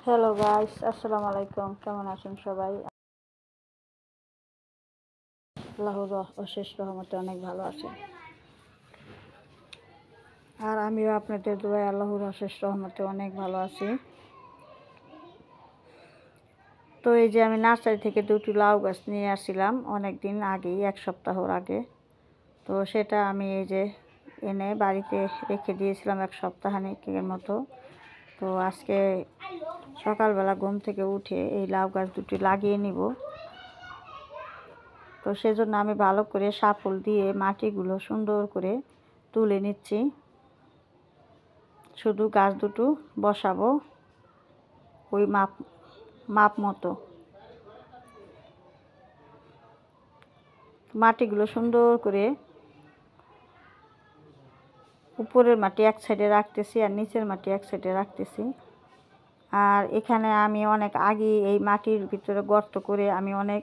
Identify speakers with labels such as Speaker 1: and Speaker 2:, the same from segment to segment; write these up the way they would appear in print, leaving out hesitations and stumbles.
Speaker 1: Hello guys, আসসালামু আলাইকুম। কেমন আছেন সবাই? আল্লাহর অশেষ রহমতে অনেক ভালো আছি। আর আমিও আপনাদের দোয়ায় আল্লাহর অশেষ রহমতে অনেক ভালো আছি। তো এই যে আমি নার্সারি থেকে দুটি লাউ গাছ নিয়ে আসছিলাম অনেক দিন আগেই, 1 সপ্তাহর আগে। তো সেটা আমি এই যে এনে বাড়িতে রেখে দিয়েছিলাম 1 সপ্তাহানিকের মতো। তো আজকে সকালবেলা ঘুম থেকে উঠে এই লাউ গাছ দুটি লাগিয়ে নিব। তো সেজন্য আমি ভালো করে শাফল দিয়ে মাটিগুলো সুন্দর করে তুলে নিচ্ছি। শুধু গাছ দুটো বসাবো ওই মাপ মতো। মাটিগুলো সুন্দর করে উপরের মাটি এক সাইডে রাখতেছি আর নিচের মাটি এক সাইডে রাখতেছি। আর এখানে আমি অনেক আগে এই মাটির ভিতরে গর্ত করে আমি অনেক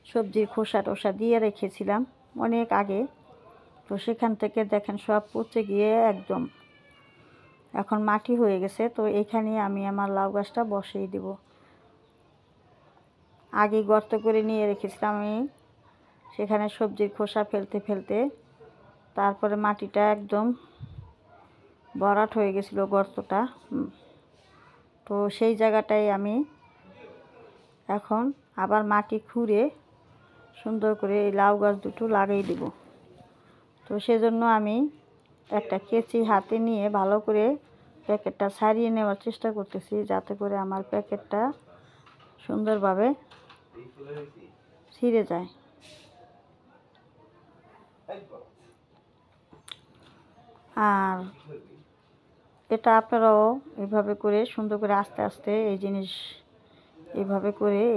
Speaker 1: সবজির খোসা টোসা দিয়ে রেখেছিলাম অনেক আগে। তো সেখান থেকে দেখেন সব পচে গিয়ে একদম এখন মাটি হয়ে গেছে। তো এখানে আমি আমার লাউ গাছটা বসিয়ে দেব। আগে গর্ত করে নিয়ে রেখেছিলাম আমি, সেখানে সবজির খোসা ফেলতে ফেলতে তারপরে মাটিটা একদম ভরাট হয়ে গেছিল গর্তটা। তো সেই জায়গাটায় আমি এখন আবার মাটি খুঁড়ে সুন্দর করে এই লাউ গাছ দুটো লাগিয়ে দেব। তো সেজন্য আমি একটা কেচি হাতে নিয়ে ভালো করে প্যাকেটটা ছাড়িয়ে নেওয়ার চেষ্টা করতেছি, যাতে করে আমার প্যাকেটটা সুন্দরভাবে ছিঁড়ে যায়। আর এটা আপনারাও এইভাবে করে সুন্দর করে আস্তে আস্তে এই জিনিস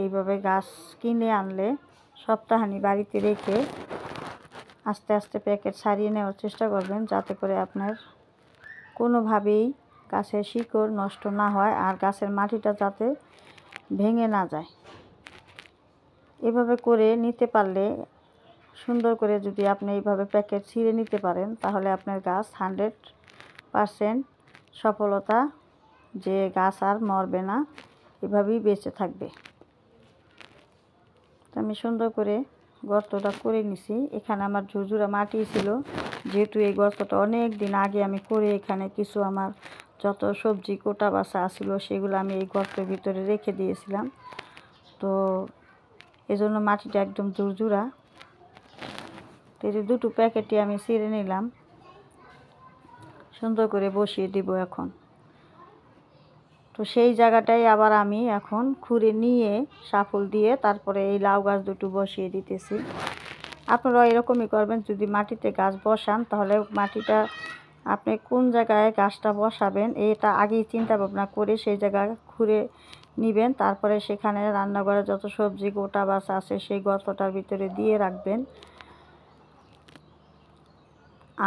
Speaker 1: এইভাবে গাছ কিনে আনলে সপ্তাহানি বাড়িতে রেখে আস্তে আস্তে প্যাকেট ছাড়িয়ে নেওয়ার চেষ্টা করবেন, যাতে করে আপনার কোনোভাবেই গাছের শিকড় নষ্ট না হয় আর গাছের মাটিটা যাতে ভেঙে না যায়। এভাবে করে নিতে পারলে, সুন্দর করে যদি আপনি এইভাবে প্যাকেট ছিঁড়ে নিতে পারেন, তাহলে আপনার গাছ 100% সফলতা, যে গাছ আর মরবে না, এভাবেই বেঁচে থাকবে। তো আমি সুন্দর করে গর্তটা করে নিছি। এখানে আমার ঝুরঝুরা মাটি ছিল, যেহেতু এই গর্তটা অনেক দিন আগে আমি করে এখানে কিছু আমার যত সবজি কোটা বাছা ছিল সেগুলো আমি এই গর্তের ভিতরে রেখে দিয়েছিলাম। তো এজন্য মাটিটা একদম ঝুরঝুরা। তো এই যে দুটো প্যাকেটই আমি ছিঁড়ে নিলাম, সুন্দর করে বসিয়ে দিব এখন। তো সেই জায়গাটাই আবার আমি এখন খুঁড়ে নিয়ে শাফল দিয়ে তারপরে এই লাউ গাছ দুটো বসিয়ে দিতেছি। আপনারা এরকমই করবেন। যদি মাটিতে গাছ বসান, তাহলে মাটিটা আপনি কোন জায়গায় গাছটা বসাবেন এটা আগেই চিন্তা ভাবনা করে সেই জায়গায় খুঁড়ে নেবেন। তারপরে সেখানে রান্নাঘরে যত সবজি গোটা বাছা আছে সেই গর্তটার ভিতরে দিয়ে রাখবেন।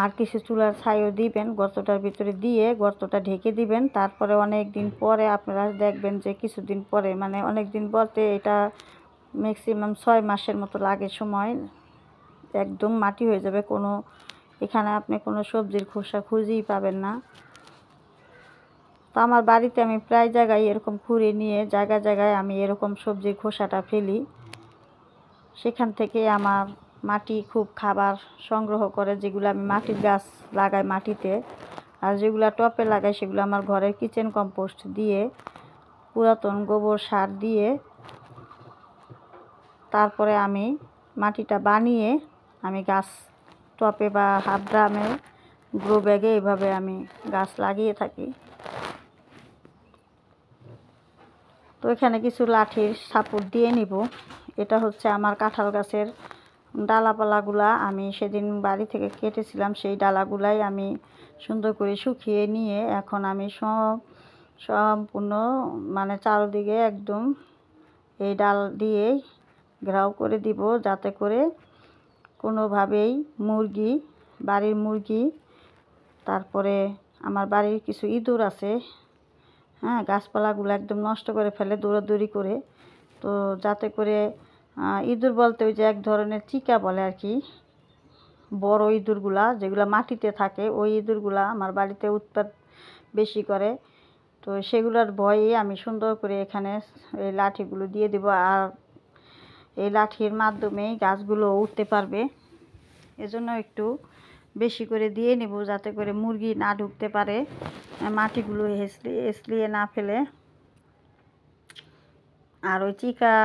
Speaker 1: আর কিছু চুলার ছাইও দিবেন গর্তটার ভিতরে, দিয়ে গর্তটা ঢেকে দিবেন। তারপরে অনেক দিন পরে আপনারা দেখবেন যে কিছুদিন পরে, মানে অনেক দিন বলতে এটা ম্যাক্সিমাম 6 মাসের মতো লাগে সময়, একদম মাটি হয়ে যাবে। এখানে আপনি কোনো সবজির খোসা খুঁজেই পাবেন না। তো আমার বাড়িতে আমি প্রায় জায়গায় এরকম খুঁড়ে নিয়ে জায়গায় জায়গায় আমি এরকম সবজির খোসাটা ফেলি। সেখান থেকে আমার মাটি খুব খাবার সংগ্রহ করে, যেগুলো আমি মাটির গাছ লাগাই মাটিতে। আর যেগুলো টপে লাগাই সেগুলো আমার ঘরের কিচেন কম্পোস্ট দিয়ে, পুরাতন গোবর সার দিয়ে তারপরে আমি মাটিটা বানিয়ে আমি গাছ টপে বা হাফ ড্রামে গ্রো ব্যাগে এভাবে আমি গাছ লাগিয়ে থাকি। তো এখানে কিছু লাঠির সাপোর্ট দিয়ে নিব। এটা হচ্ছে আমার কাঁঠাল গাছের ডালাপালাগুলা আমি সেদিন বাড়ি থেকে কেটেছিলাম। সেই ডালাগুলাই আমি সুন্দর করে শুকিয়ে নিয়ে এখন আমি সম্পূর্ণ মানে চারদিকে একদম এই ডাল দিয়েই ঘেরাও করে দিব, যাতে করে কোনোভাবেই বাড়ির মুরগি, তারপরে আমার বাড়ির কিছু ইঁদুর আছে, হ্যাঁ, গাছপালাগুলো একদম নষ্ট করে ফেলে দৌড়াদৌড়ি করে। তো যাতে করে ইঁদুর বলতে ওই যে এক ধরনের চিকা বলে আর কি, বড় ইঁদুরগুলা যেগুলো মাটিতে থাকে, ওই ইঁদুরগুলা আমার বাড়িতে উৎপাত বেশি করে। তো সেগুলোর ভয়ে আমি সুন্দর করে এখানে এই লাঠিগুলো দিয়ে দেব। আর এই লাঠির মাধ্যমেই গাছগুলো উঠতে পারবে, এজন্য একটু বেশি করে দিয়ে নেব যাতে করে মুরগি না ঢুকতে পারে, মাটিগুলো হেঁচড়িয়ে না ফেলে। আর ওই চিকা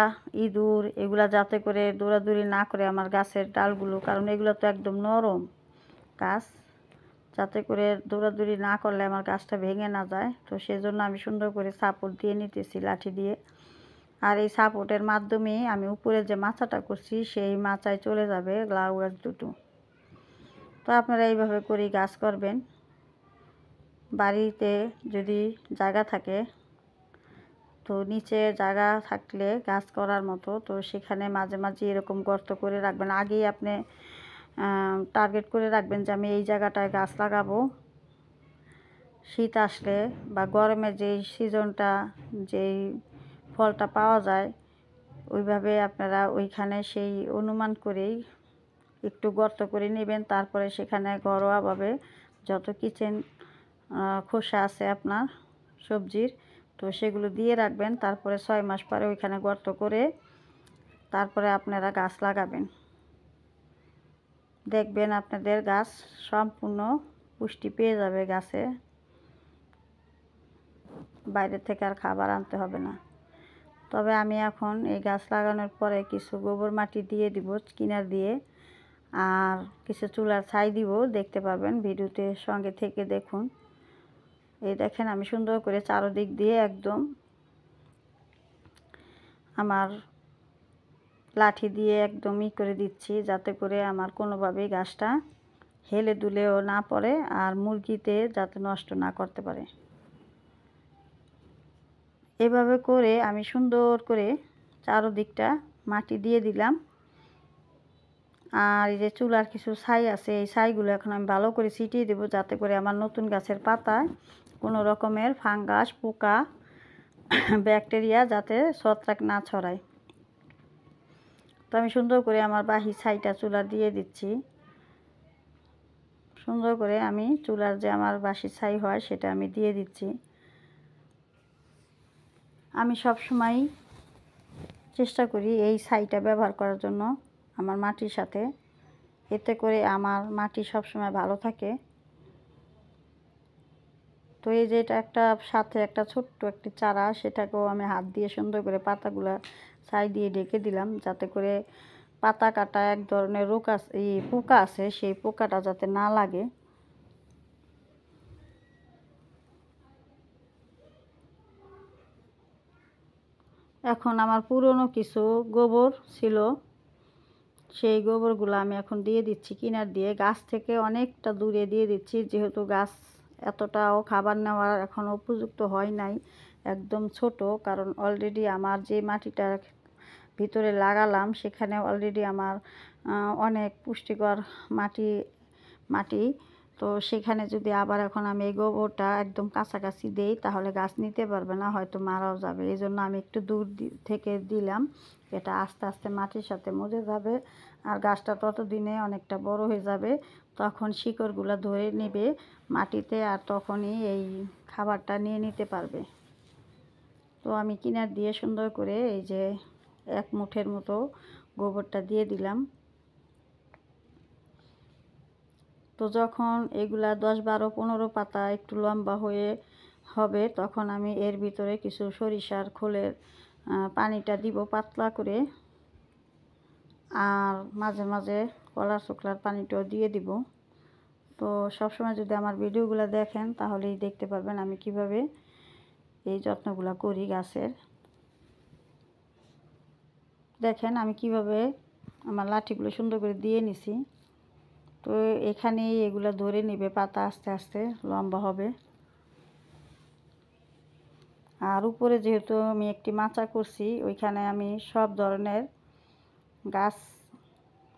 Speaker 1: ইঁদুর এগুলা যাতে করে দৌড়াদৌড়ি না করে আমার গাছের ডালগুলো, কারণ এগুলো তো একদম নরম গাছ, যাতে করে দৌড়াদৌড়ি না করলে আমার গাছটা ভেঙে না যায়। তো সেজন্য আমি সুন্দর করে সাপোর্ট দিয়ে নিতেছি লাঠি দিয়ে। আর এই সাপোর্টের মাধ্যমেই আমি উপরে যে মাচাটা করছি সেই মাচায় চলে যাবে লাউ গাছ দুটো। তো আপনারা এইভাবে করেই গাছ করবেন। বাড়িতে যদি জায়গা থাকে, তো নিচে জায়গা থাকলে গাছ করার মতো, তো সেখানে মাঝে মাঝে এরকম গর্ত করে রাখবেন। আগেই আপনি টার্গেট করে রাখবেন যে আমি এই জায়গাটায় গাছ লাগাবো। শীত আসলে বা গরমের যেই সিজনটা, যেই ফলটা পাওয়া যায়, ওইভাবে আপনারা ওইখানে সেই অনুমান করেই একটু গর্ত করে নেবেন। তারপরে সেখানে ঘরোয়াভাবে যত কিচেন খোসা আছে আপনার সবজির, তো সেগুলো দিয়ে রাখবেন। তারপরে 6 মাস পরে ওইখানে গর্ত করে তারপরে আপনারা গাছ লাগাবেন। দেখবেন আপনাদের গাছ সম্পূর্ণ পুষ্টি পেয়ে যাবে গাছে, বাইরে থেকে আর খাবার আনতে হবে না। তবে আমি এখন এই গাছ লাগানোর পরে কিছু গোবর মাটি দিয়ে দিব কিনার দিয়ে, আর কিছু চুলার ছাই দিব। দেখতে পাবেন, ভিডিওতে সঙ্গে থেকে দেখুন। এই দেখেন আমি সুন্দর করে চারদিক দিয়ে একদম আমার লাঠি দিয়ে একদম করে দিচ্ছি, যাতে করে আমার কোনোভাবেই গাছটা হেলে দুলেও না পড়ে, আর মুরগিতে যাতে নষ্ট না করতে পারে। এভাবে করে আমি সুন্দর করে চারদিকটা মাটি দিয়ে দিলাম। আর এই যে চুলার কিছু ছাই আছে, এই ছাইগুলো এখন আমি ভালো করে ছিটিয়ে দেবো, যাতে করে আমার নতুন গাছের পাতায় কোনো রকমের ফাঙ্গাস, পোকা, ব্যাকটেরিয়া যাতে ছত্রাক না ছড়ায়। তো আমি সুন্দর করে আমার বাহি ছাইটা চুলা দিয়ে দিচ্ছি। সুন্দর করে আমি চুলার যে আমার বাসি ছাই হয় সেটা আমি দিয়ে দিচ্ছি। আমি সব সময় চেষ্টা করি এই ছাইটা ব্যবহার করার জন্য আমার মাটির সাথে, এতে করে আমার মাটি সব সময় ভালো থাকে। তো এই যে এটা একটা সাথে একটা ছোট্ট একটি চারা, সেটাকেও আমি হাত দিয়ে সুন্দর করে পাতাগুলা ছাই দিয়ে ঢেকে দিলাম, যাতে করে পাতা কাটা এক ধরনের রোগ আছে, এই পোকা আছে, সেই পোকাটা যাতে না লাগে। এখন আমার পুরনো কিছু গোবর ছিল, সেই গোবরগুলো আমি এখন দিয়ে দিচ্ছি কিনার দিয়ে, গাছ থেকে অনেকটা দূরে দিয়ে দিচ্ছি, যেহেতু গাছ এতটাও খাবার নেওয়ার এখন উপযুক্ত হয় নাই, একদম ছোট। কারণ অলরেডি আমার যে মাটিটা ভিতরে লাগালাম সেখানে অলরেডি আমার অনেক পুষ্টিকর মাটি। তো সেখানে যদি আবার এখন আমি এই গোবরটা একদম কাছাকাছি দেই, তাহলে গাছ নিতে পারবে না, হয়তো মারাও যাবে। এই জন্য আমি একটু দূর থেকে দিলাম, এটা আস্তে আস্তে মাটির সাথে মজে যাবে। আর গাছটা ততদিনে অনেকটা বড় হয়ে যাবে, তখন শিকড়গুলো ধরে নেবে মাটিতে, আর তখনই এই খাবারটা নিয়ে নিতে পারবে। তো আমি কিনার দিয়ে সুন্দর করে এই যে 1 মুঠের মতো গোবরটা দিয়ে দিলাম। তো যখন এগুলা 10, 12, 15 পাতা একটু লম্বা হয়ে হবে, তখন আমি এর ভিতরে কিছু সরিষার খোলের পানিটা দিব পাতলা করে, আর মাঝে মাঝে কলার শুকলার পানিটাও দিয়ে দিব। তো সবসময় যদি আমার ভিডিওগুলো দেখেন, তাহলেই দেখতে পারবেন আমি কিভাবে এই যত্নগুলো করি গাছের। দেখেন আমি কিভাবে আমার লাঠিগুলো সুন্দর করে দিয়ে নিছি। তো এখানেই এগুলো ধরে নেবে, পাতা আস্তে আস্তে লম্বা হবে। আর উপরে যেহেতু আমি একটি মাচা করছি, ওইখানে আমি সব ধরনের গাছ,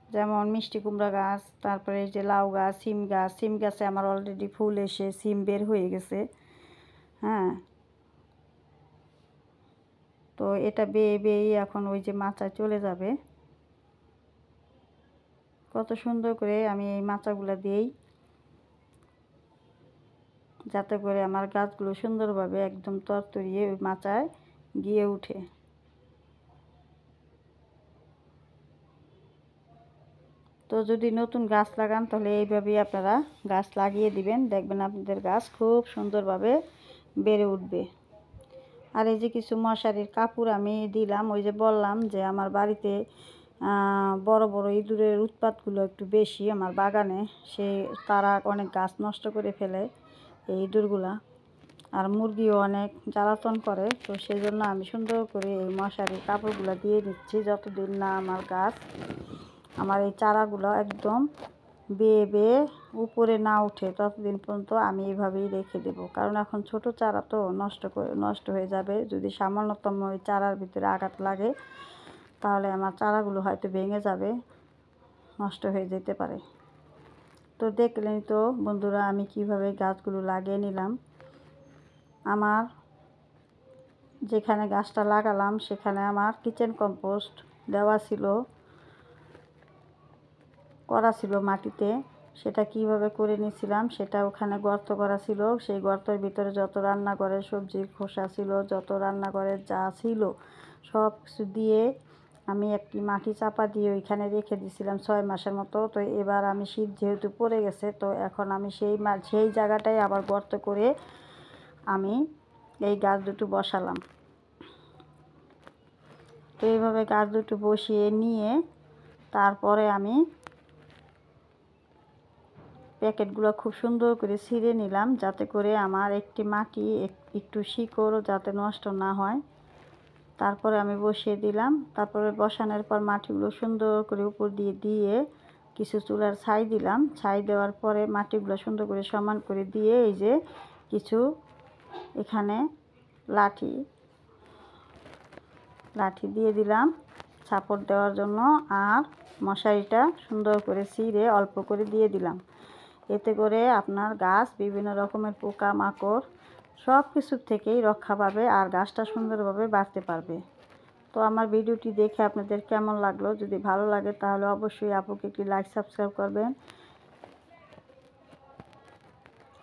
Speaker 1: যেমন মিষ্টি কুমড়া গাছ, তারপরে এই যে লাউ গাছ, সিম গাছে আমার অলরেডি ফুল এসে সিম বের হয়ে গেছে। হ্যাঁ, তো এটা বেয়ে বেয়ে এখন ওই যে মাচায় চলে যাবে। কত সুন্দর করে আমি এই মাচাগুলো দিই। যাতে করে আমার গাছগুলো সুন্দরভাবে একদম তরতরিয়ে ওই মাচায় গিয়ে উঠে। তো যদি নতুন গাছ লাগান তাহলে এইভাবেই আপনারা গাছ লাগিয়ে দিবেন, দেখবেন আপনাদের গাছ খুব সুন্দরভাবে বেড়ে উঠবে। আর এই যে কিছু মশারির কাপড় আমি দিলাম, ওই যে বললাম যে আমার বাড়িতে বড় বড় ইঁদুরের উৎপাতগুলো একটু বেশি আমার বাগানে, তারা অনেক গাছ নষ্ট করে ফেলে এই ইঁদুরগুলা, আর মুরগিও অনেক জ্বালাতন করে। তো সেই জন্য আমি সুন্দর করে এই মশারির কাপড়গুলো দিয়ে দিচ্ছি, যতদিন না আমার এই চারাগুলো একদম বেয়ে বেয়ে উপরে না উঠে ততদিন পর্যন্ত আমি এইভাবেই রেখে দেব। কারণ এখন ছোট চারা তো নষ্ট হয়ে যাবে, যদি সামান্যতম ওই চারার ভিতরে আঘাত লাগে তাহলে আমার চারাগুলো হয়তো ভেঙে যাবে, নষ্ট হয়ে যেতে পারে। তো দেখলেন তো বন্ধুরা আমি কিভাবে গাছগুলো লাগিয়ে নিলাম। আমার যেখানে গাছটা লাগালাম সেখানে আমার কিচেন কম্পোস্ট দেওয়া করা ছিল মাটিতে, সেটা কিভাবে করে নিয়েছিলাম, সেটা ওখানে গর্ত করা ছিল। সেই গর্তের ভিতরে যত রান্নাঘরের সবজির খোসা ছিল, যত রান্নাঘরের যা ছিল সব কিছু দিয়ে আমি একটি মাটি চাপা দিয়ে ওইখানে রেখে দিয়েছিলাম 6 মাসের মতো। তো এবার আমি শীত যেহেতু পড়ে গেছে, তো এখন আমি সেই জায়গাটাই আবার গর্ত করে আমি এই গাছ দুটো বসালাম। তো এইভাবে গাছ দুটো বসিয়ে নিয়ে তারপরে আমি প্যাকেটগুলো খুব সুন্দর করে ছিঁড়ে নিলাম, যাতে করে আমার একটি মাটি একটু শিকড়ও যাতে নষ্ট না হয়। তারপরে আমি বসিয়ে দিলাম। তারপরে বসানোর পর মাটিগুলো সুন্দর করে উপর দিয়ে কিছু চুলার ছাই দিলাম। ছাই দেওয়ার পরে মাটিগুলো সুন্দর করে সমান করে দিয়ে এই যে কিছু এখানে লাঠি দিয়ে দিলাম সাপোর্ট দেওয়ার জন্য, আর মশারিটা সুন্দর করে ছিঁড়ে অল্প করে দিয়ে দিলাম। এতে করে আপনার গাছ বিভিন্ন রকমের পোকামাকড় সব কিছুর থেকেই রক্ষা পাবে আর গাছটা সুন্দরভাবে বাড়তে পারবে। তো আমার ভিডিওটি দেখে আপনাদের কেমন লাগলো? যদি ভালো লাগে তাহলে অবশ্যই আপুকে একটি লাইক সাবস্ক্রাইব করবেন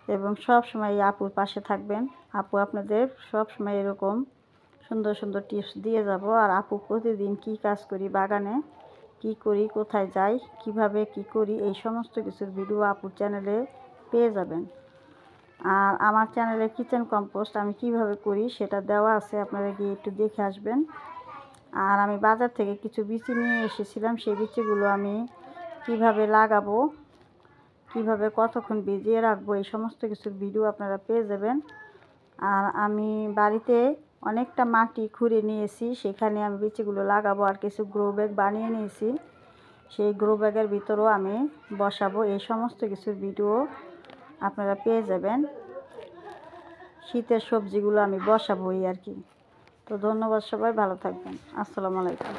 Speaker 1: এবং সব সময় এই আপুর পাশে থাকবেন। আপু আপনাদের সব সময় এরকম সুন্দর সুন্দর টিপস দিয়ে যাব। আর আপু প্রতিদিন কি কাজ করি বাগানে, কি করি, কোথায় যাই, কিভাবে কি করি, এই সমস্ত কিছুর ভিডিও আপুর চ্যানেলে পেয়ে যাবেন। আর আমার চ্যানেলে কিচেন কম্পোস্ট আমি কিভাবে করি সেটা দেওয়া আছে, আপনারা গিয়ে একটু দেখে আসবেন। আর আমি বাজার থেকে কিছু বিচি নিয়ে এসেছিলাম, সেই বিচিগুলো আমি কিভাবে লাগাবো, কিভাবে কতক্ষণ ভিজিয়ে রাখবো, এই সমস্ত কিছুর ভিডিও আপনারা পেয়ে যাবেন। আর আমি বাড়িতে অনেকটা মাটি খুঁড়ে নিয়েছি, সেখানে আমি বিচিগুলো লাগাবো। আর কিছু গ্রো ব্যাগ বানিয়ে নিয়েছি, সেই গ্রো ব্যাগের ভিতরেও আমি বসাবো। এই সমস্ত কিছুর ভিডিও আপনারা পেয়ে যাবেন। শীতের সবজিগুলো আমি বসাবো এই আর কি। তো ধন্যবাদ, সবাই ভালো থাকবেন। আসসালামু আলাইকুম।